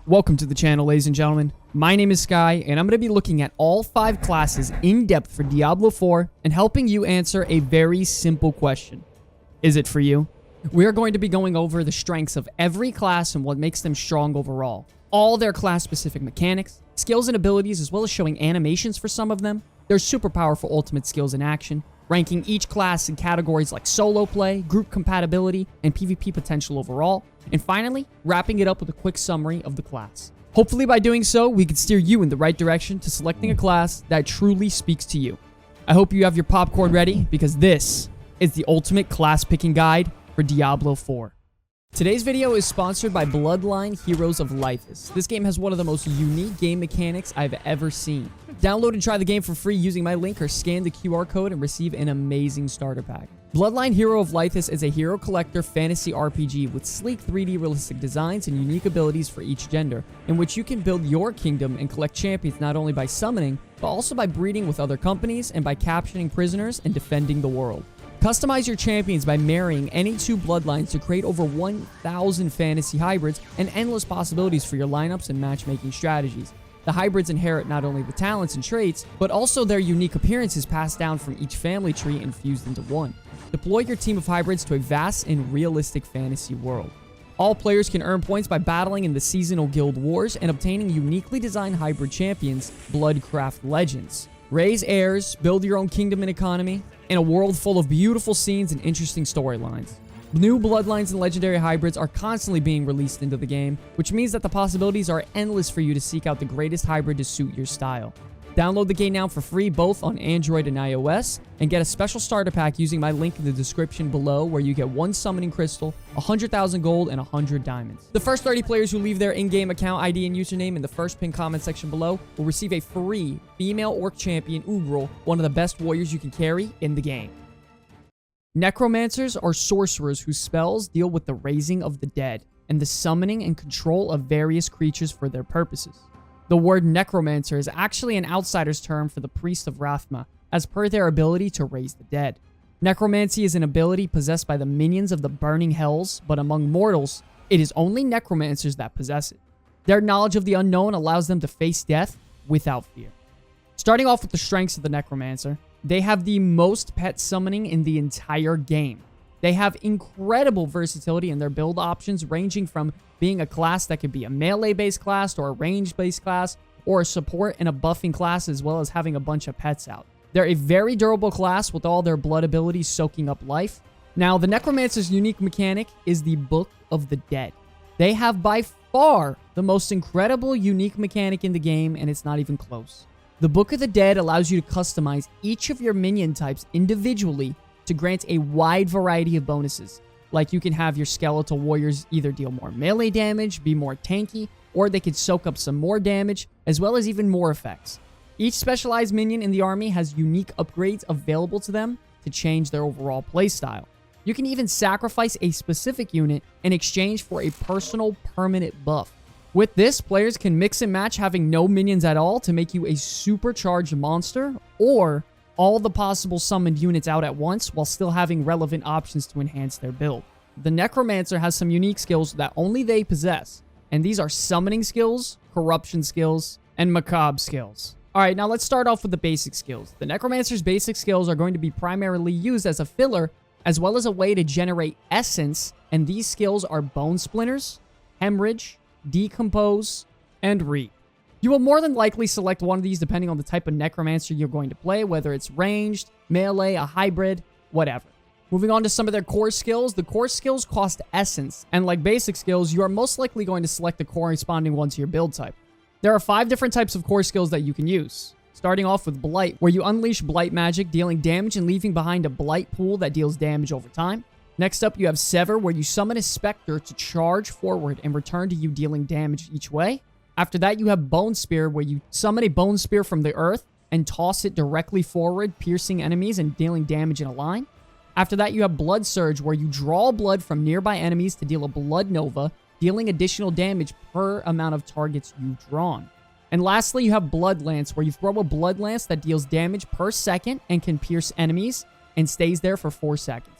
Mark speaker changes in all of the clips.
Speaker 1: Welcome to the channel, ladies and gentlemen. My name is Sky, and I'm going to be looking at all 5 classes in depth for Diablo 4 and helping you answer a very simple question. Is it for you? We are going to be going over the strengths of every class and what makes them strong overall. All their class-specific mechanics, skills and abilities, as well as showing animations for some of them, their super powerful ultimate skills in action, ranking each class in categories like solo play, group compatibility, and PvP potential overall, and finally, wrapping it up with a quick summary of the class. Hopefully by doing so, we can steer you in the right direction to selecting a class that truly speaks to you. I hope you have your popcorn ready, because this is the ultimate class picking guide for Diablo 4. Today's video is sponsored by Bloodline Heroes of Lythis. This game has one of the most unique game mechanics I've ever seen. Download and try the game for free using my link or scan the QR code and receive an amazing starter pack. Bloodline Hero of Lythis is a hero collector fantasy RPG with sleek 3D realistic designs and unique abilities for each gender, in which you can build your kingdom and collect champions not only by summoning, but also by breeding with other companies and by capturing prisoners and defending the world. Customize your champions by marrying any 2 bloodlines to create over 1,000 fantasy hybrids and endless possibilities for your lineups and matchmaking strategies. The hybrids inherit not only the talents and traits, but also their unique appearances passed down from each family tree and fused into one. Deploy your team of hybrids to a vast and realistic fantasy world. All players can earn points by battling in the seasonal guild wars and obtaining uniquely designed hybrid champions, Bloodcraft Legends. Raise heirs, build your own kingdom and economy, in a world full of beautiful scenes and interesting storylines. New bloodlines and legendary hybrids are constantly being released into the game, which means that the possibilities are endless for you to seek out the greatest hybrid to suit your style. Download the game now for free both on Android and iOS, and get a special starter pack using my link in the description below, where you get 1 summoning crystal, 100,000 gold, and 100 diamonds. The first 30 players who leave their in-game account ID and username in the first pinned comment section below will receive a free female orc champion, Ugrel, one of the best warriors you can carry in the game. Necromancers are sorcerers whose spells deal with the raising of the dead and the summoning and control of various creatures for their purposes. The word necromancer is actually an outsider's term for the priest of Rathma, as per their ability to raise the dead. Necromancy is an ability possessed by the minions of the burning hells, but among mortals, it is only necromancers that possess it. Their knowledge of the unknown allows them to face death without fear. Starting off with the strengths of the necromancer, they have the most pet summoning in the entire game. They have incredible versatility in their build options, ranging from being a class that could be a melee-based class or a range-based class, or a support and a buffing class, as well as having a bunch of pets out. They're a very durable class with all their blood abilities soaking up life. Now, the Necromancer's unique mechanic is the Book of the Dead. They have by far the most incredible unique mechanic in the game, and it's not even close. The Book of the Dead allows you to customize each of your minion types individually to grant a wide variety of bonuses. Like, you can have your skeletal warriors either deal more melee damage, be more tanky, or they could soak up some more damage, as well as even more effects. Each specialized minion in the army has unique upgrades available to them to change their overall playstyle. You can even sacrifice a specific unit in exchange for a personal permanent buff. With this, players can mix and match having no minions at all to make you a supercharged monster, or all the possible summoned units out at once while still having relevant options to enhance their build. The Necromancer has some unique skills that only they possess, and these are summoning skills, corruption skills, and macabre skills. Alright, now let's start off with the basic skills. The Necromancer's basic skills are going to be primarily used as a filler, as well as a way to generate essence, and these skills are Bone Splinters, Hemorrhage, Decompose, and Reap. You will more than likely select one of these depending on the type of Necromancer you're going to play, whether it's ranged, melee, a hybrid, whatever. Moving on to some of their core skills. The core skills cost essence, and like basic skills, you are most likely going to select the corresponding one to your build type. There are 5 different types of core skills that you can use. Starting off with Blight, where you unleash Blight magic, dealing damage and leaving behind a Blight pool that deals damage over time. Next up, you have Sever, where you summon a Spectre to charge forward and return to you, dealing damage each way. After that, you have Bone Spear, where you summon a Bone Spear from the earth and toss it directly forward, piercing enemies and dealing damage in a line. After that, you have Blood Surge, where you draw blood from nearby enemies to deal a Blood Nova, dealing additional damage per amount of targets you've drawn. And lastly, you have Blood Lance, where you throw a Blood Lance that deals damage per second and can pierce enemies and stays there for 4 seconds.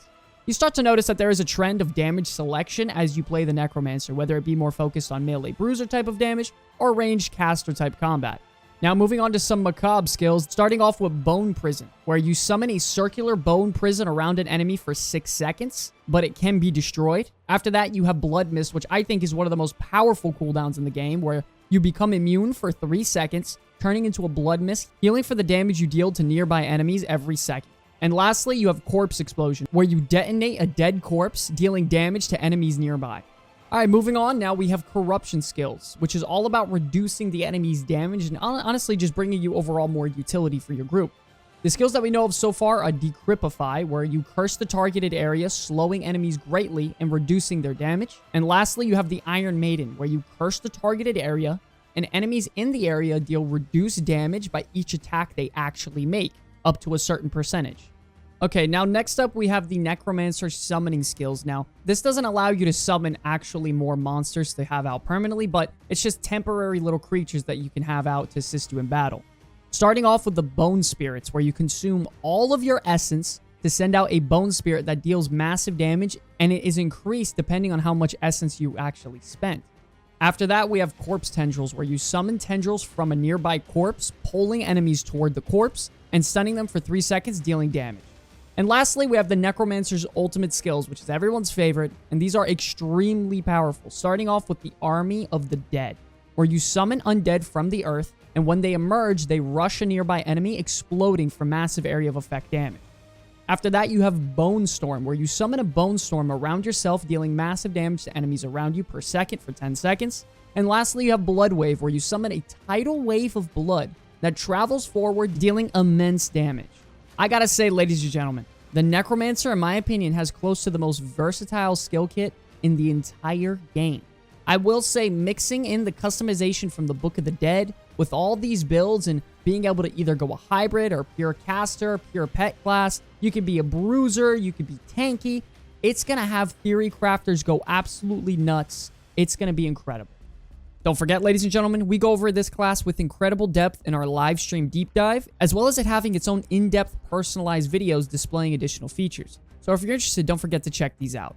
Speaker 1: You start to notice that there is a trend of damage selection as you play the Necromancer, whether it be more focused on melee bruiser type of damage or ranged caster type combat. Now moving on to some macabre skills, starting off with Bone Prison, where you summon a circular bone prison around an enemy for 6 seconds, but it can be destroyed. After that, you have Blood Mist, which I think is one of the most powerful cooldowns in the game, where you become immune for 3 seconds, turning into a Blood Mist, healing for the damage you deal to nearby enemies every second. And lastly, you have Corpse Explosion, where you detonate a dead corpse, dealing damage to enemies nearby. Alright, moving on, now we have Corruption skills, which is all about reducing the enemy's damage and honestly just bringing you overall more utility for your group. The skills that we know of so far are Decrypify, where you curse the targeted area, slowing enemies greatly and reducing their damage. And lastly, you have the Iron Maiden, where you curse the targeted area, and enemies in the area deal reduced damage by each attack they actually make, up to a certain percentage. Okay, now next up we have the Necromancer summoning skills. Now, this doesn't allow you to summon actually more monsters to have out permanently, but it's just temporary little creatures that you can have out to assist you in battle. Starting off with the Bone Spirits, where you consume all of your essence to send out a Bone Spirit that deals massive damage, and it is increased depending on how much essence you actually spent. After that, we have Corpse Tendrils, where you summon tendrils from a nearby corpse, pulling enemies toward the corpse, and stunning them for 3 seconds, dealing damage. And lastly, we have the Necromancer's ultimate skills, which is everyone's favorite, and these are extremely powerful, starting off with the Army of the Dead, where you summon undead from the earth, and when they emerge, they rush a nearby enemy, exploding for massive area of effect damage. After that, you have Bone Storm, where you summon a Bone Storm around yourself, dealing massive damage to enemies around you per second for 10 seconds. And lastly, you have Blood Wave, where you summon a tidal wave of blood that travels forward, dealing immense damage. I gotta say, ladies and gentlemen, the Necromancer, in my opinion, has close to the most versatile skill kit in the entire game. I will say, mixing in the customization from the Book of the Dead with all these builds and being able to either go a hybrid or pure caster, pure pet class, you can be a bruiser, you can be tanky, it's gonna have theory crafters go absolutely nuts. It's gonna be incredible. Don't forget, ladies and gentlemen, we go over this class with incredible depth in our live stream deep dive, as well as it having its own in-depth personalized videos displaying additional features. So if you're interested, don't forget to check these out.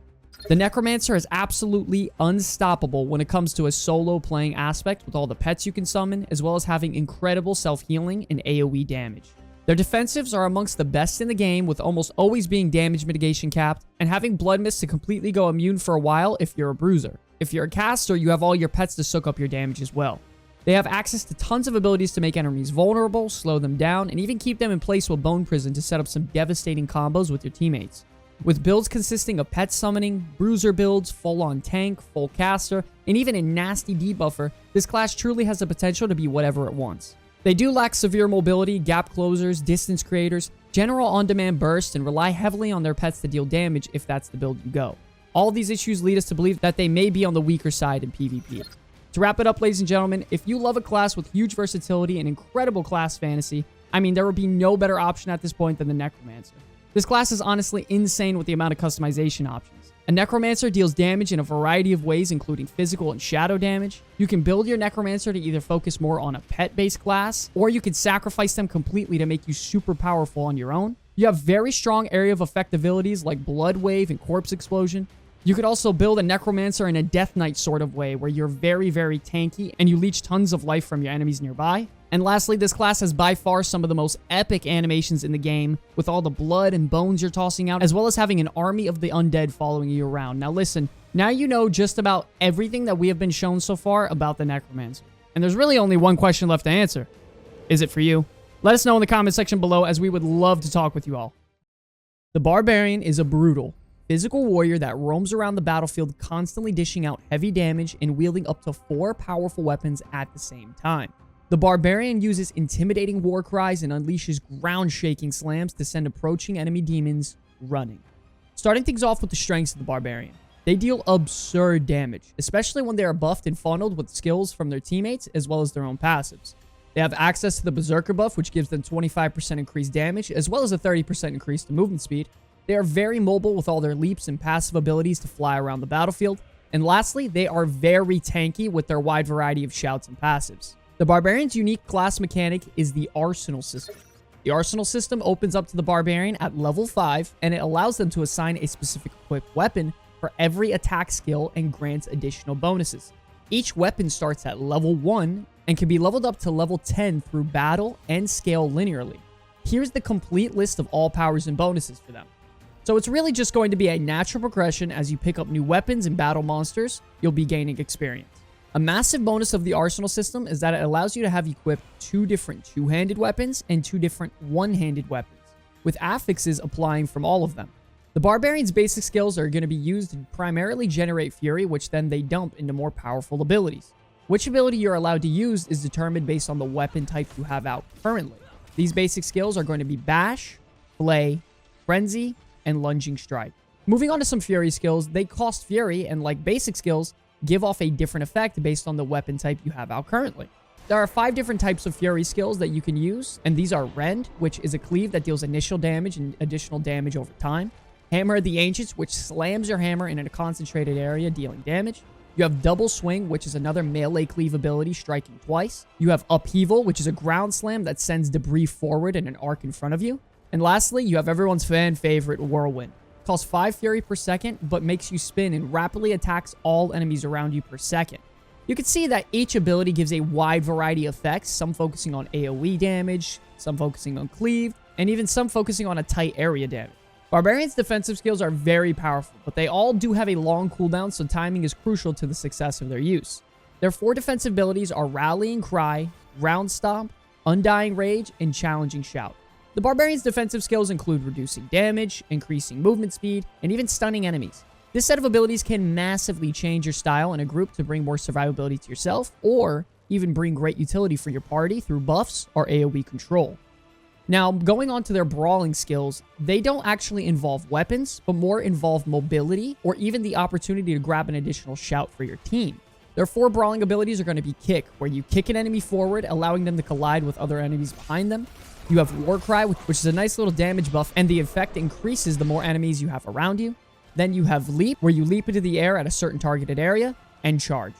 Speaker 1: The Necromancer is absolutely unstoppable when it comes to a solo playing aspect with all the pets you can summon, as well as having incredible self-healing and AoE damage. Their defensives are amongst the best in the game, with almost always being damage mitigation capped, and having Blood Mist to completely go immune for a while if you're a bruiser. If you're a caster, you have all your pets to soak up your damage as well. They have access to tons of abilities to make enemies vulnerable, slow them down, and even keep them in place with Bone Prison to set up some devastating combos with your teammates. With builds consisting of pet summoning, bruiser builds, full-on tank, full caster, and even a nasty debuffer, this class truly has the potential to be whatever it wants. They do lack severe mobility, gap closers, distance creators, general on-demand burst, and rely heavily on their pets to deal damage if that's the build you go. All these issues lead us to believe that they may be on the weaker side in PvP. To wrap it up, ladies and gentlemen, if you love a class with huge versatility and incredible class fantasy, I mean, there would be no better option at this point than the Necromancer. This class is honestly insane with the amount of customization options. A Necromancer deals damage in a variety of ways, including physical and shadow damage. You can build your Necromancer to either focus more on a pet-based class, or you can sacrifice them completely to make you super powerful on your own. You have very strong area of effect abilities like Blood Wave and Corpse Explosion. You could also build a Necromancer in a Death Knight sort of way, where you're very, very tanky and you leech tons of life from your enemies nearby. And lastly, this class has by far some of the most epic animations in the game, with all the blood and bones you're tossing out, as well as having an army of the undead following you around. Now listen, now you know just about everything that we have been shown so far about the Necromancer. And there's really only one question left to answer. Is it for you? Let us know in the comment section below, as we would love to talk with you all. The Barbarian is a brutal, physical warrior that roams around the battlefield, constantly dishing out heavy damage and wielding up to 4 powerful weapons at the same time. The Barbarian uses intimidating war cries and unleashes ground-shaking slams to send approaching enemy demons running. Starting things off with the strengths of the Barbarian. They deal absurd damage, especially when they are buffed and funneled with skills from their teammates as well as their own passives. They have access to the Berserker buff, which gives them 25% increased damage, as well as a 30% increase to movement speed. They are very mobile with all their leaps and passive abilities to fly around the battlefield. And lastly, they are very tanky with their wide variety of shouts and passives. The Barbarian's unique class mechanic is the Arsenal system. The Arsenal system opens up to the Barbarian at level 5, and it allows them to assign a specific equipped weapon for every attack skill and grants additional bonuses. Each weapon starts at level 1 and can be leveled up to level 10 through battle and scale linearly. Here's the complete list of all powers and bonuses for them. So it's really just going to be a natural progression. As you pick up new weapons and battle monsters, you'll be gaining experience. A massive bonus of the Arsenal system is that it allows you to have equipped 2 different two-handed weapons and 2 different one-handed weapons, with affixes applying from all of them. The Barbarian's basic skills are going to be used to primarily generate fury, which then they dump into more powerful abilities. Which ability you're allowed to use is determined based on the weapon type you have out currently. These basic skills are going to be Bash, Flay, Frenzy, and Lunging Strike. Moving on to some Fury skills, they cost Fury, and like basic skills, give off a different effect based on the weapon type you have out currently. There are 5 different types of Fury skills that you can use, and these are Rend, which is a cleave that deals initial damage and additional damage over time. Hammer of the Ancients, which slams your hammer in a concentrated area, dealing damage. You have Double Swing, which is another melee cleave ability, striking twice. You have Upheaval, which is a ground slam that sends debris forward in an arc in front of you. And lastly, you have everyone's fan favorite, Whirlwind. Costs 5 Fury per second, but makes you spin and rapidly attacks all enemies around you per second. You can see that each ability gives a wide variety of effects, some focusing on AoE damage, some focusing on cleave, and even some focusing on a tight area damage. Barbarian's defensive skills are very powerful, but they all do have a long cooldown, so timing is crucial to the success of their use. Their 4 defensive abilities are Rallying Cry, Round Stomp, Undying Rage, and Challenging Shout. The Barbarian's defensive skills include reducing damage, increasing movement speed, and even stunning enemies. This set of abilities can massively change your style in a group to bring more survivability to yourself, or even bring great utility for your party through buffs or AoE control. Now, going on to their brawling skills, they don't actually involve weapons, but more involve mobility or even the opportunity to grab an additional shout for your team. Their 4 brawling abilities are going to be Kick, where you kick an enemy forward, allowing them to collide with other enemies behind them. You have War Cry, which is a nice little damage buff, and the effect increases the more enemies you have around you. Then you have Leap, where you leap into the air at a certain targeted area, and Charge.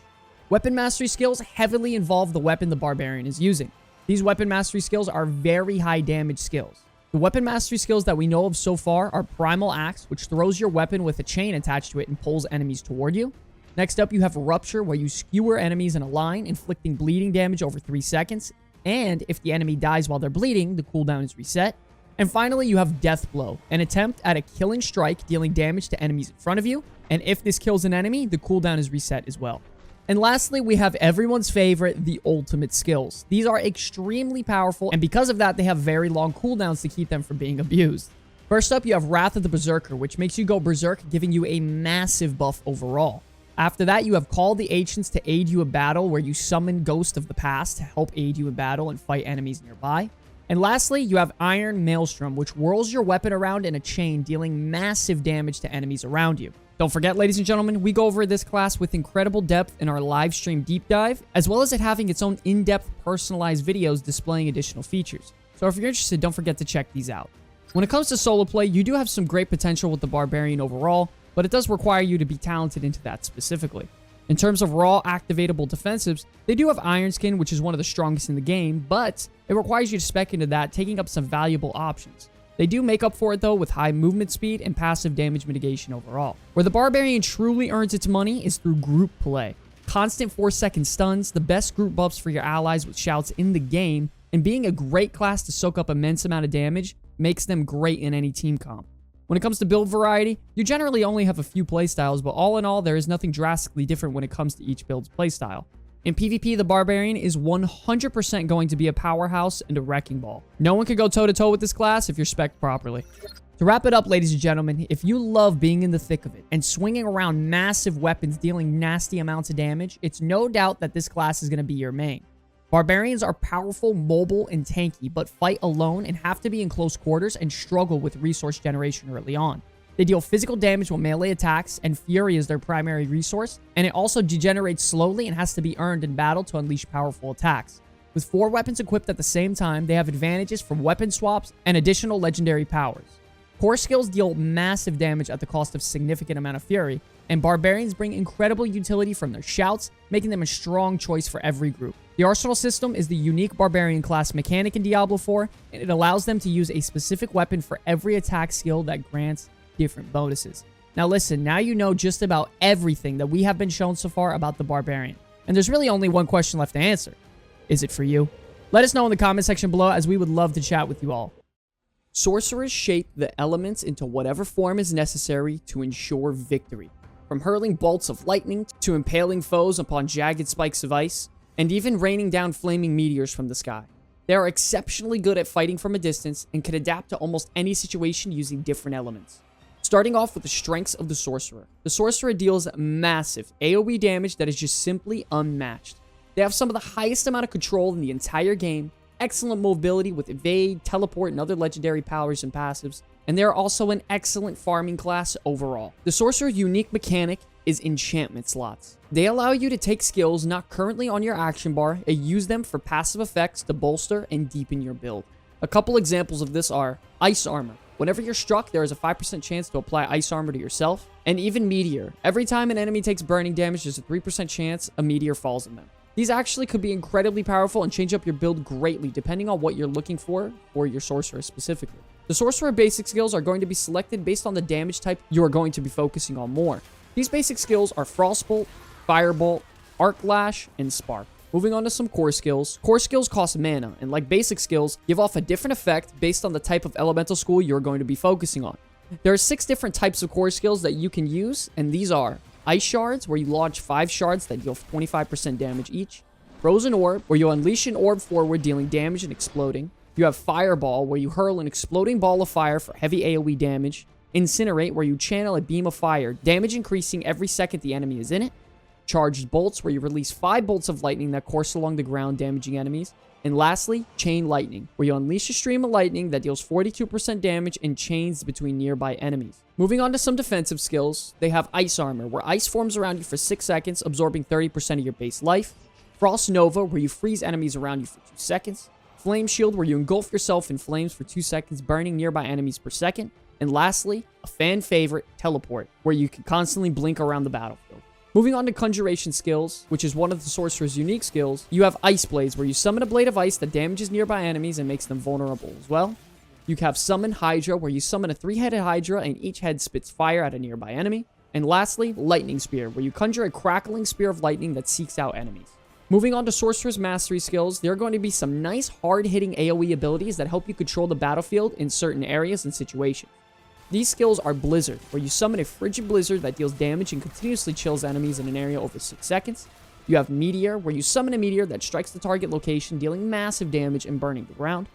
Speaker 1: Weapon mastery skills heavily involve the weapon the Barbarian is using. These weapon mastery skills are very high damage skills. The weapon mastery skills that we know of so far are Primal Axe, which throws your weapon with a chain attached to it and pulls enemies toward you. Next up, you have Rupture, where you skewer enemies in a line, inflicting bleeding damage over 3 seconds. And if the enemy dies while they're bleeding, the cooldown is reset. And finally, you have Death Blow, an attempt at a killing strike dealing damage to enemies in front of you. And if this kills an enemy, the cooldown is reset as well. And lastly, we have everyone's favorite, the ultimate skills. These are extremely powerful, and because of that, they have very long cooldowns to keep them from being abused. First up, you have Wrath of the Berserker, which makes you go berserk, giving you a massive buff overall. After that, you have Call the Ancients to aid you in battle, where you summon Ghost of the Past to help aid you in battle and fight enemies nearby. And lastly, you have Iron Maelstrom, which whirls your weapon around in a chain, dealing massive damage to enemies around you. Don't forget, ladies and gentlemen, we go over this class with incredible depth in our live stream deep dive, as well as it having its own in-depth personalized videos displaying additional features. So if you're interested, don't forget to check these out. When it comes to solo play, you do have some great potential with the Barbarian overall, but it does require you to be talented into that specifically. In terms of raw activatable defensives, they do have Iron Skin, which is one of the strongest in the game, but it requires you to spec into that, taking up some valuable options. They do make up for it though with high movement speed and passive damage mitigation overall. Where the Barbarian truly earns its money is through group play. Constant 4-second stuns, the best group buffs for your allies with shouts in the game, and being a great class to soak up immense amount of damage makes them great in any team comp. When it comes to build variety, you generally only have a few playstyles, but all in all, there is nothing drastically different when it comes to each build's playstyle. In PvP, the Barbarian is 100% going to be a powerhouse and a wrecking ball. No one can go toe-to-toe with this class if you're spec'd properly. To wrap it up, ladies and gentlemen, if you love being in the thick of it and swinging around massive weapons dealing nasty amounts of damage, it's no doubt that this class is going to be your main. Barbarians are powerful, mobile, and tanky, but fight alone and have to be in close quarters and struggle with resource generation early on. They deal physical damage with melee attacks, and Fury is their primary resource, and it also degenerates slowly and has to be earned in battle to unleash powerful attacks. With 4 weapons equipped at the same time, they have advantages from weapon swaps and additional legendary powers. Core skills deal massive damage at the cost of significant amount of Fury, And Barbarians bring incredible utility from their shouts, making them a strong choice for every group. The Arsenal system is the unique Barbarian class mechanic in Diablo 4, and it allows them to use a specific weapon for every attack skill that grants different bonuses. Now listen, now you know just about everything that we have been shown so far about the Barbarian. And there's really only one question left to answer. Is it for you? Let us know in the comment section below, as we would love to chat with you all. Sorcerers shape the elements into whatever form is necessary to ensure victory. From hurling bolts of lightning to impaling foes upon jagged spikes of ice, and even raining down flaming meteors from the sky. They are exceptionally good at fighting from a distance and can adapt to almost any situation using different elements. Starting off with the strengths of the Sorcerer. The Sorcerer deals massive AoE damage that is just simply unmatched. They have some of the highest amount of control in the entire game, excellent mobility with evade, teleport, and other legendary powers and passives, and they are also an excellent farming class overall. The Sorcerer's unique mechanic is enchantment slots. They allow you to take skills not currently on your action bar and use them for passive effects to bolster and deepen your build. A couple examples of this are Ice Armor. Whenever you're struck, there is a 5% chance to apply Ice Armor to yourself. And even Meteor. Every time an enemy takes burning damage, there's a 3% chance a meteor falls on them. These actually could be incredibly powerful and change up your build greatly depending on what you're looking for your Sorcerer specifically. The Sorcerer basic skills are going to be selected based on the damage type you are going to be focusing on more. These basic skills are Frostbolt, Firebolt, Arc Lash, and Spark. Moving on to some core skills. Core skills cost mana, and like basic skills, give off a different effect based on the type of elemental school you're going to be focusing on. There are 6 different types of core skills that you can use, and these are Ice Shards, where you launch 5 shards that deal 25% damage each. Frozen Orb, where you unleash an orb forward dealing damage and exploding. You have Fireball, where you hurl an exploding ball of fire for heavy AoE damage. Incinerate, where you channel a beam of fire, damage increasing every second the enemy is in it. Charged Bolts, where you release 5 bolts of lightning that course along the ground, damaging enemies. And lastly, Chain Lightning, where you unleash a stream of lightning that deals 42% damage and chains between nearby enemies. Moving on to some defensive skills, they have Ice Armor, where ice forms around you for 6 seconds, absorbing 30% of your base life. Frost Nova, where you freeze enemies around you for 2 seconds. Flame Shield, where you engulf yourself in flames for 2 seconds, burning nearby enemies per second. And lastly, a fan favorite, Teleport, where you can constantly blink around the battlefield. Moving on to Conjuration skills, which is one of the Sorcerer's unique skills, you have Ice Blades, where you summon a blade of ice that damages nearby enemies and makes them vulnerable as well. You have Summon Hydra, where you summon a 3-headed Hydra and each head spits fire at a nearby enemy. And lastly, Lightning Spear, where you conjure a crackling spear of lightning that seeks out enemies. Moving on to Sorcerer's Mastery skills, there are going to be some nice hard-hitting AoE abilities that help you control the battlefield in certain areas and situations. These skills are Blizzard, where you summon a frigid blizzard that deals damage and continuously chills enemies in an area over 6 seconds. You have Meteor, where you summon a meteor that strikes the target location, dealing massive damage and burning the ground.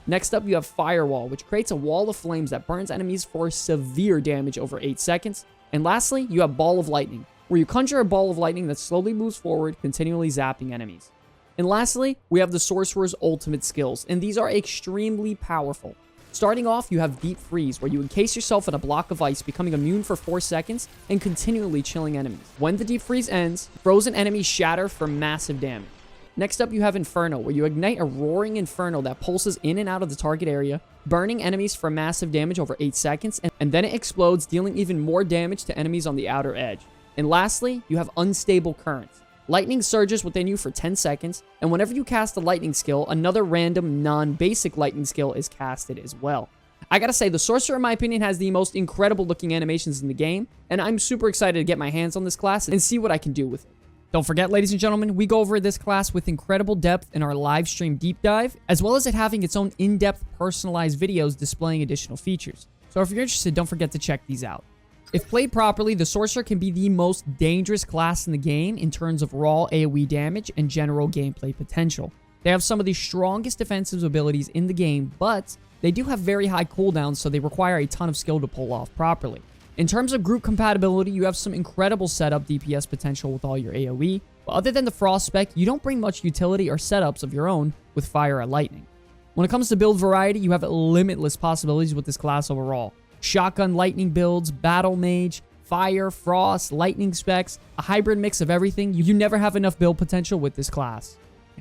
Speaker 1: Next up, you have Firewall, which creates a wall of flames that burns enemies for severe damage over 8 seconds. And lastly, you have Ball of Lightning, where you conjure a ball of lightning that slowly moves forward, continually zapping enemies. And lastly, we have the Sorcerer's ultimate skills, and these are extremely powerful. Starting off, you have Deep Freeze, where you encase yourself in a block of ice, becoming immune for 4 seconds and continually chilling enemies. When the Deep Freeze ends, frozen enemies shatter for massive damage. Next up, you have Inferno, where you ignite a roaring inferno that pulses in and out of the target area, burning enemies for massive damage over 8 seconds, and then it explodes, dealing even more damage to enemies on the outer edge. And lastly, you have Unstable Current. Lightning surges within you for 10 seconds, and whenever you cast a lightning skill, another random non-basic lightning skill is casted as well. I gotta say, the Sorcerer, in my opinion, has the most incredible looking animations in the game, and I'm super excited to get my hands on this class and see what I can do with it. Don't forget, ladies and gentlemen, we go over this class with incredible depth in our live stream deep dive, as well as it having its own in-depth personalized videos displaying additional features. So if you're interested, don't forget to check these out. If played properly, the Sorcerer can be the most dangerous class in the game in terms of raw AoE damage and general gameplay potential. They have some of the strongest defensive abilities in the game, but they do have very high cooldowns, so they require a ton of skill to pull off properly. In terms of group compatibility, you have some incredible setup DPS potential with all your AoE, but other than the Frost spec, you don't bring much utility or setups of your own with Fire or Lightning. When it comes to build variety, you have limitless possibilities with this class overall. Shotgun lightning builds, battle mage, fire, frost, lightning specs, a hybrid mix of everything. You never have enough build potential with this class.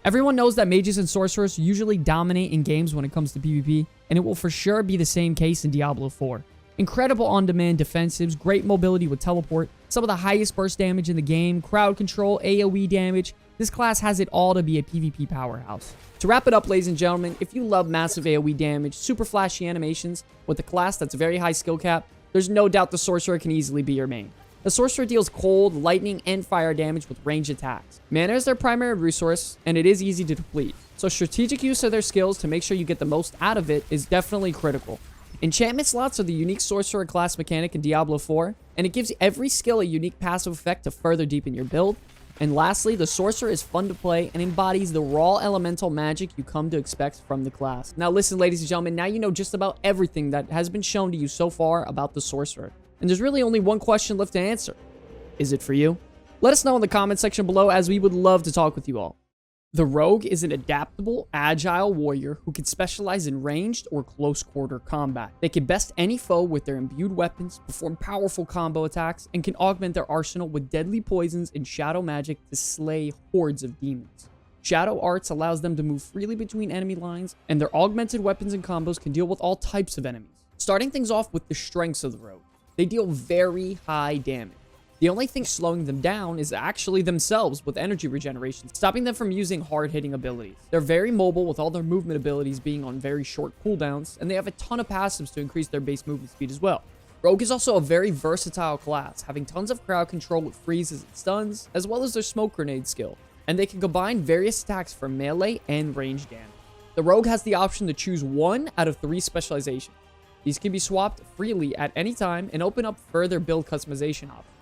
Speaker 1: Everyone knows that mages and sorcerers usually dominate in games when it comes to PvP, and it will for sure be the same case in Diablo 4. Incredible on-demand defensives, great mobility with teleport, some of the highest burst damage in the game, crowd control, AoE damage. This class has it all to be a PvP powerhouse. To wrap it up, ladies and gentlemen, if you love massive AoE damage, super flashy animations, with a class that's very high skill cap, there's no doubt the Sorcerer can easily be your main. The Sorcerer deals cold, lightning, and fire damage with ranged attacks. Mana is their primary resource, and it is easy to deplete. So strategic use of their skills to make sure you get the most out of it is definitely critical. Enchantment slots are the unique Sorcerer class mechanic in Diablo 4, and it gives every skill a unique passive effect to further deepen your build. And lastly, the Sorcerer is fun to play and embodies the raw elemental magic you come to expect from the class. Now listen, ladies and gentlemen, now you know just about everything that has been shown to you so far about the Sorcerer. And there's really only one question left to answer. Is it for you? Let us know in the comment section below, as we would love to talk with you all. The Rogue is an adaptable, agile warrior who can specialize in ranged or close quarter combat. They can best any foe with their imbued weapons, perform powerful combo attacks, and can augment their arsenal with deadly poisons and shadow magic to slay hordes of demons. Shadow Arts allows them to move freely between enemy lines, and their augmented weapons and combos can deal with all types of enemies. Starting things off with the strengths of the Rogue. They deal very high damage. The only thing slowing them down is actually themselves with energy regeneration, stopping them from using hard-hitting abilities. They're very mobile with all their movement abilities being on very short cooldowns, and they have a ton of passives to increase their base movement speed as well. Rogue is also a very versatile class, having tons of crowd control with freezes and stuns, as well as their smoke grenade skill, and they can combine various attacks for melee and range damage. The Rogue has the option to choose 1 out of 3 specializations. These can be swapped freely at any time and open up further build customization options.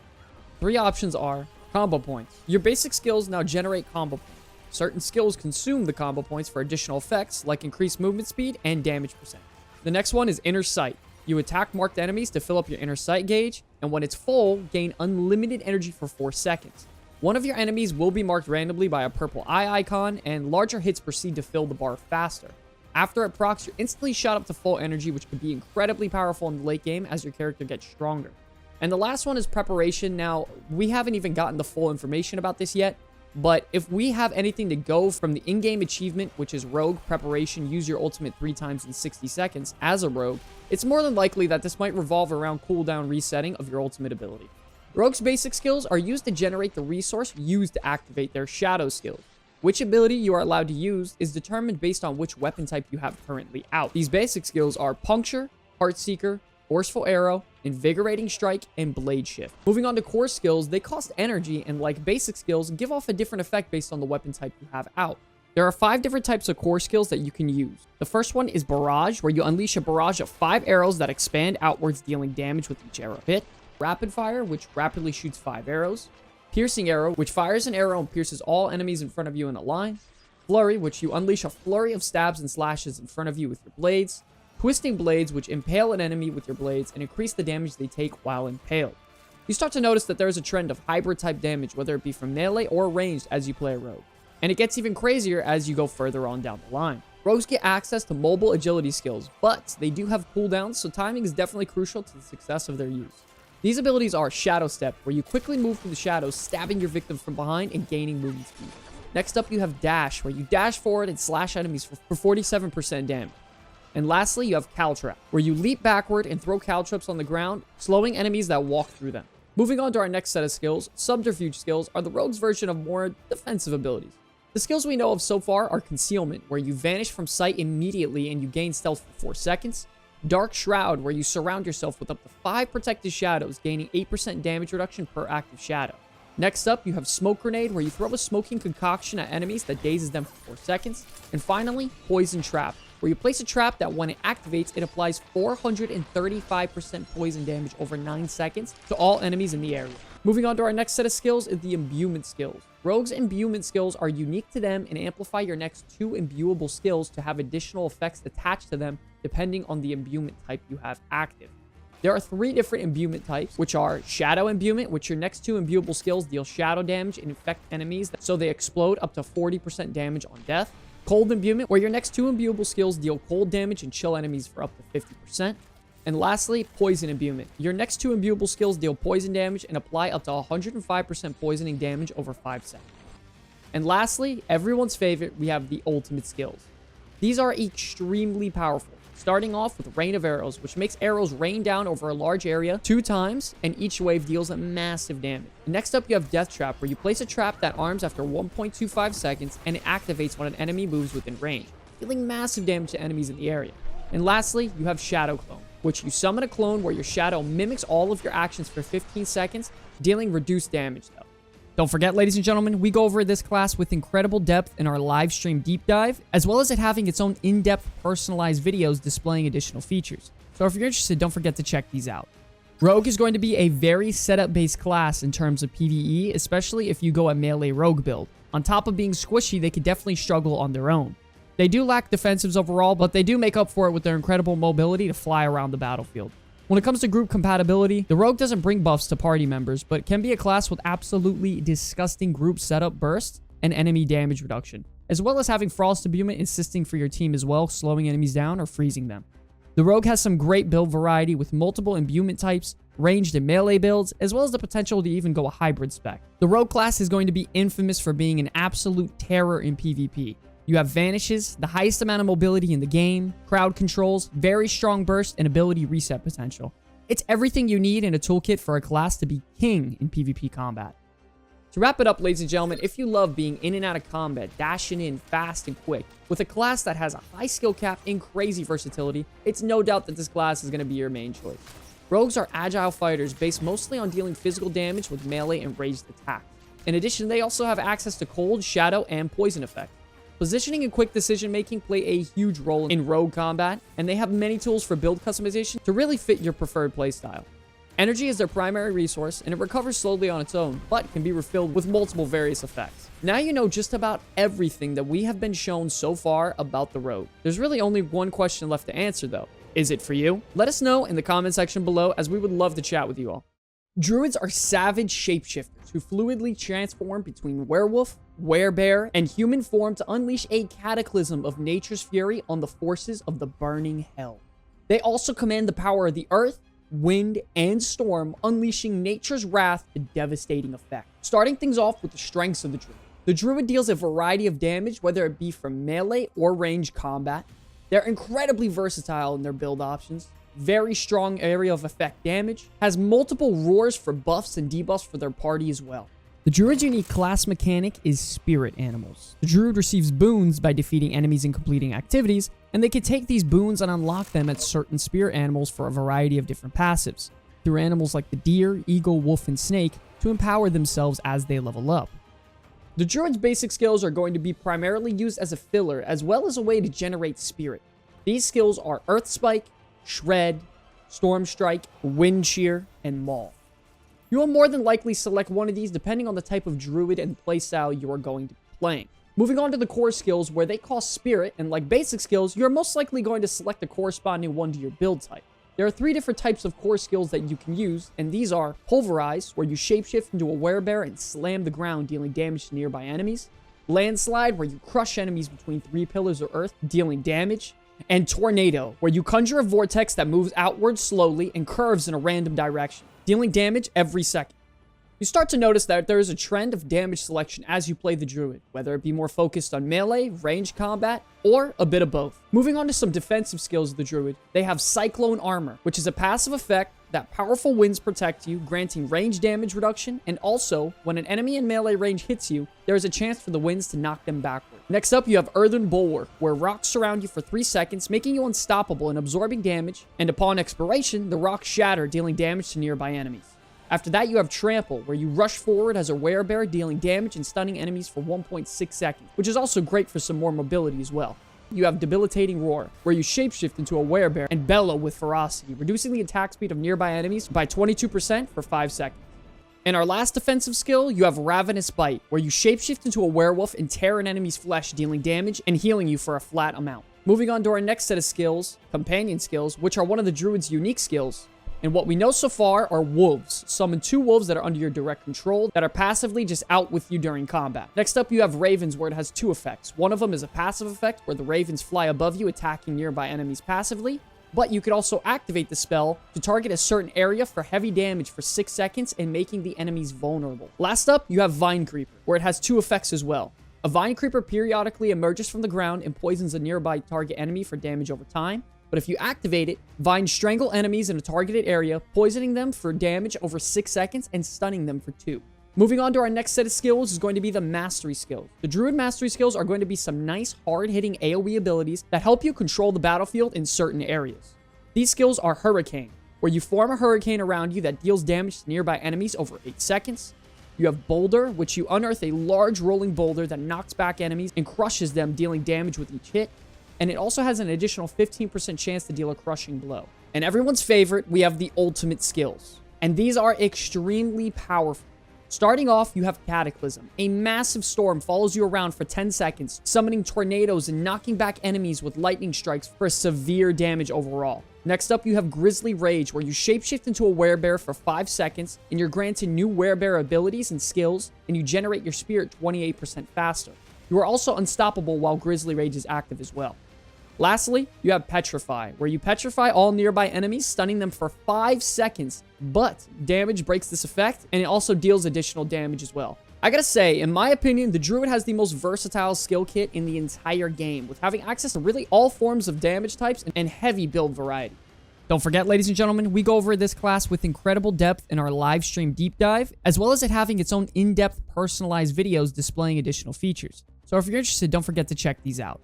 Speaker 1: 3 options are combo points. Your basic skills now generate combo points. Certain skills consume the combo points for additional effects like increased movement speed and damage percent. The next one is Inner Sight. You attack marked enemies to fill up your Inner Sight gauge, and when it's full, gain unlimited energy for 4 seconds. One of your enemies will be marked randomly by a purple eye icon, and larger hits proceed to fill the bar faster. After it procs, you're instantly shot up to full energy, which can be incredibly powerful in the late game as your character gets stronger. And the last one is Preparation. Now, we haven't even gotten the full information about this yet, but if we have anything to go from the in-game achievement, which is Rogue Preparation, use your ultimate 3 times in 60 seconds as a Rogue, it's more than likely that this might revolve around cooldown resetting of your ultimate ability. Rogue's basic skills are used to generate the resource used to activate their Shadow skills. Which ability you are allowed to use is determined based on which weapon type you have currently out. These basic skills are Puncture, Heartseeker, Forceful Arrow, Invigorating Strike, and Blade Shift. Moving on to core skills, they cost energy and, like basic skills, give off a different effect based on the weapon type you have out. There are 5 different types of core skills that you can use. The first one is Barrage, where you unleash a barrage of 5 arrows that expand outwards, dealing damage with each arrow hit. Rapid Fire, which rapidly shoots 5 arrows. Piercing Arrow, which fires an arrow and pierces all enemies in front of you in a line. Flurry, which you unleash a flurry of stabs and slashes in front of you with your blades. Twisting Blades, which impale an enemy with your blades and increase the damage they take while impaled. You start to notice that there is a trend of hybrid type damage, whether it be from melee or ranged, as you play a Rogue. And it gets even crazier as you go further on down the line. Rogues get access to mobile agility skills, but they do have cooldowns, so timing is definitely crucial to the success of their use. These abilities are Shadow Step, where you quickly move through the shadows, stabbing your victim from behind and gaining movement speed. Next up, you have Dash, where you dash forward and slash enemies for 47% damage. And lastly, you have Caltrap, where you leap backward and throw caltrops on the ground, slowing enemies that walk through them. Moving on to our next set of skills, Subterfuge skills are the Rogue's version of more defensive abilities. The skills we know of so far are Concealment, where you vanish from sight immediately and you gain stealth for 4 seconds. Dark Shroud, where you surround yourself with up to 5 protected shadows, gaining 8% damage reduction per active shadow. Next up, you have Smoke Grenade, where you throw a smoking concoction at enemies that dazes them for 4 seconds. And finally, Poison Trap, where you place a trap that when it activates, it applies 435% poison damage over 9 seconds to all enemies in the area. Moving on to our next set of skills is the Imbuement skills. Rogue's Imbuement skills are unique to them and amplify your next 2 imbuable skills to have additional effects attached to them depending on the imbuement type you have active. There are 3 different imbuement types, which are Shadow Imbuement, which your next 2 imbuable skills deal shadow damage and infect enemies so they explode up to 40% damage on death. Cold Imbuement, where your next 2 imbuable skills deal cold damage and chill enemies for up to 50%. And lastly, Poison Imbuement. Your next 2 imbuable skills deal poison damage and apply up to 105% poisoning damage over 5 seconds. And lastly, everyone's favorite, we have the Ultimate skills. These are extremely powerful. starting off with Rain of Arrows, which makes arrows rain down over a large area 2 times, and each wave deals a massive damage. Next up, you have Death Trap, where you place a trap that arms after 1.25 seconds, and it activates when an enemy moves within range, dealing massive damage to enemies in the area. And lastly, you have Shadow Clone, which you summon a clone where your shadow mimics all of your actions for 15 seconds, dealing reduced damage though. Don't forget, ladies and gentlemen, we go over this class with incredible depth in our live stream deep dive, as well as it having its own in-depth personalized videos displaying additional features. So if you're interested, don't forget to check these out. Rogue is going to be a very setup-based class in terms of PvE, especially if you go a melee rogue build. On top of being squishy, they could definitely struggle on their own. They do lack defensives overall, but they do make up for it with their incredible mobility to fly around the battlefield. When it comes to group compatibility, the Rogue doesn't bring buffs to party members, but can be a class with absolutely disgusting group setup burst and enemy damage reduction, as well as having Frost Imbuement assisting for your team as well, slowing enemies down or freezing them. The Rogue has some great build variety with multiple imbuement types, ranged and melee builds, as well as the potential to even go a hybrid spec. The Rogue class is going to be infamous for being an absolute terror in PvP. You have Vanishes, the highest amount of mobility in the game, crowd controls, very strong burst, and ability reset potential. It's everything you need in a toolkit for a class to be king in PvP combat. To wrap it up, ladies and gentlemen, if you love being in and out of combat, dashing in fast and quick, with a class that has a high skill cap and crazy versatility, it's no doubt that this class is going to be your main choice. Rogues are agile fighters based mostly on dealing physical damage with melee and ranged attack. In addition, they also have access to cold, shadow, and poison effect. Positioning and quick decision making play a huge role in rogue combat, and they have many tools for build customization to really fit your preferred playstyle. Energy is their primary resource, and it recovers slowly on its own, but can be refilled with multiple various effects. Now you know just about everything that we have been shown so far about the Rogue. There's really only one question left to answer though. Is it for you? Let us know in the comment section below, as we would love to chat with you all. Druids are savage shapeshifters who fluidly transform between werewolf, werebear, and human form to unleash a cataclysm of nature's fury on the forces of the burning hell. They also command the power of the earth, wind, and storm, unleashing nature's wrath to devastating effect. Starting things off with the strengths of the Druid. The Druid deals a variety of damage, whether it be from melee or ranged combat. They're incredibly versatile in their build options. Very strong area of effect damage, has multiple roars for buffs and debuffs for their party as well. The Druid's unique class mechanic is spirit animals. The Druid receives boons by defeating enemies and completing activities, and they can take these boons and unlock them at certain spirit animals for a variety of different passives, through animals like the deer, eagle, wolf, and snake, to empower themselves as they level up. The Druid's basic skills are going to be primarily used as a filler, as well as a way to generate spirit. These skills are Earth Spike, Shred, Storm Strike, Wind Shear, and Maul. You will more than likely select one of these depending on the type of Druid and playstyle you are going to be playing. Moving on to the core skills, where they cost spirit, and like basic skills, you're most likely going to select the corresponding one to your build type. There are 3 different types of core skills that you can use, and these are Pulverize, where you shapeshift into a werebear and slam the ground, dealing damage to nearby enemies. Landslide, where you crush enemies between 3 pillars of earth, dealing damage. And Tornado, where you conjure a vortex that moves outward slowly and curves in a random direction, dealing damage every second. You start to notice that there is a trend of damage selection as you play the Druid, whether it be more focused on melee, ranged combat, or a bit of both. Moving on to some defensive skills of the Druid, they have Cyclone Armor, which is a passive effect that powerful winds protect you, granting range damage reduction, and also, when an enemy in melee range hits you, there is a chance for the winds to knock them backward. Next up, you have Earthen Bulwark, where rocks surround you for 3 seconds, making you unstoppable and absorbing damage, and upon expiration, the rocks shatter, dealing damage to nearby enemies. After that, you have Trample, where you rush forward as a werebear, dealing damage and stunning enemies for 1.6 seconds, which is also great for some more mobility as well. You have Debilitating Roar, where you shapeshift into a werebear and bellow with ferocity, reducing the attack speed of nearby enemies by 22% for 5 seconds. In our last defensive skill, you have Ravenous Bite, where you shapeshift into a werewolf and tear an enemy's flesh, dealing damage and healing you for a flat amount. Moving on to our next set of skills, Companion skills, which are one of the Druid's unique skills. And what we know so far are wolves. Summon 2 wolves that are under your direct control that are passively just out with you during combat. Next up, you have ravens, where it has 2 effects. One of them is a passive effect where the ravens fly above you, attacking nearby enemies passively. But you could also activate the spell to target a certain area for heavy damage for 6 seconds and making the enemies vulnerable. Last up, you have Vine Creeper, where it has 2 effects as well. A Vine Creeper periodically emerges from the ground and poisons a nearby target enemy for damage over time. But if you activate it, Vine strangle enemies in a targeted area, poisoning them for damage over 6 seconds and stunning them for 2. Moving on to our next set of skills is going to be the Mastery skills. The Druid Mastery skills are going to be some nice, hard-hitting AoE abilities that help you control the battlefield in certain areas. These skills are Hurricane, where you form a hurricane around you that deals damage to nearby enemies over 8 seconds. You have Boulder, which you unearth a large rolling boulder that knocks back enemies and crushes them, dealing damage with each hit. And it also has an additional 15% chance to deal a crushing blow. And everyone's favorite, we have the Ultimate skills. And these are extremely powerful. Starting off, you have Cataclysm. A massive storm follows you around for 10 seconds, summoning tornadoes and knocking back enemies with lightning strikes for severe damage overall. Next up, you have Grizzly Rage, where you shapeshift into a werebear for 5 seconds, and you're granted new werebear abilities and skills, and you generate your spirit 28% faster. You are also unstoppable while Grizzly Rage is active as well. Lastly, you have Petrify, where you petrify all nearby enemies, stunning them for 5 seconds, but damage breaks this effect, and it also deals additional damage as well. I gotta say, in my opinion, the Druid has the most versatile skill kit in the entire game, with having access to really all forms of damage types and heavy build variety. Don't forget, ladies and gentlemen, we go over this class with incredible depth in our live stream deep dive, as well as it having its own in-depth personalized videos displaying additional features. So if you're interested, don't forget to check these out.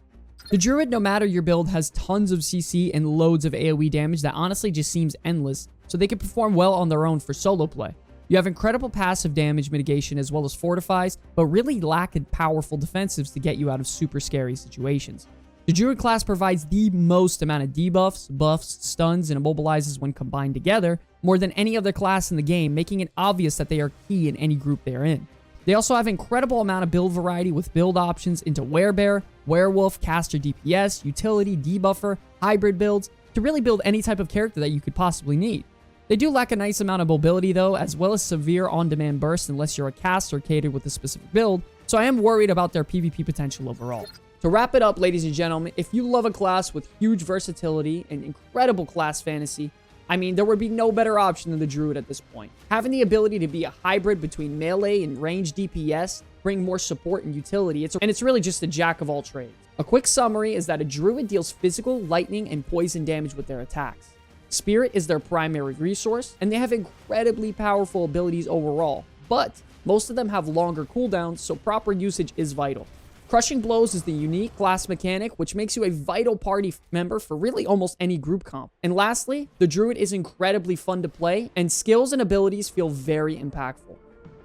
Speaker 1: The Druid, no matter your build, has tons of CC and loads of AoE damage that honestly just seems endless, so they can perform well on their own for solo play. You have incredible passive damage mitigation as well as fortifies, but really lack powerful defensives to get you out of super scary situations. The Druid class provides the most amount of debuffs, buffs, stuns, and immobilizes when combined together, more than any other class in the game, making it obvious that they are key in any group they're in. They also have incredible amount of build variety with build options into Werebear, Werewolf, Caster DPS, Utility, Debuffer, Hybrid builds, to really build any type of character that you could possibly need. They do lack a nice amount of mobility though, as well as severe on-demand bursts unless you're a caster catered with a specific build, so I am worried about their PvP potential overall. To wrap it up, ladies and gentlemen, if you love a class with huge versatility and incredible class fantasy, I mean, there would be no better option than the Druid at this point. Having the ability to be a hybrid between melee and range DPS, bring more support and utility, it's really just a jack of all trades. A quick summary is that a Druid deals physical, lightning, and poison damage with their attacks. Spirit is their primary resource, and they have incredibly powerful abilities overall, but most of them have longer cooldowns, so proper usage is vital. Crushing Blows is the unique class mechanic, which makes you a vital party member for really almost any group comp. And lastly, the Druid is incredibly fun to play, and skills and abilities feel very impactful.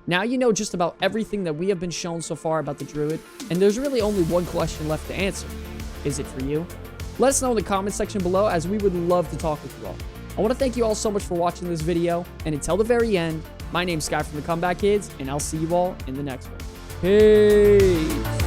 Speaker 1: Now you know just about everything that we have been shown so far about the Druid, and there's really only one question left to answer. Is it for you? Let us know in the comment section below, as we would love to talk with you all. I want to thank you all so much for watching this video, and until the very end, my name's Sky from the Comeback Kids, and I'll see you all in the next one. Peace!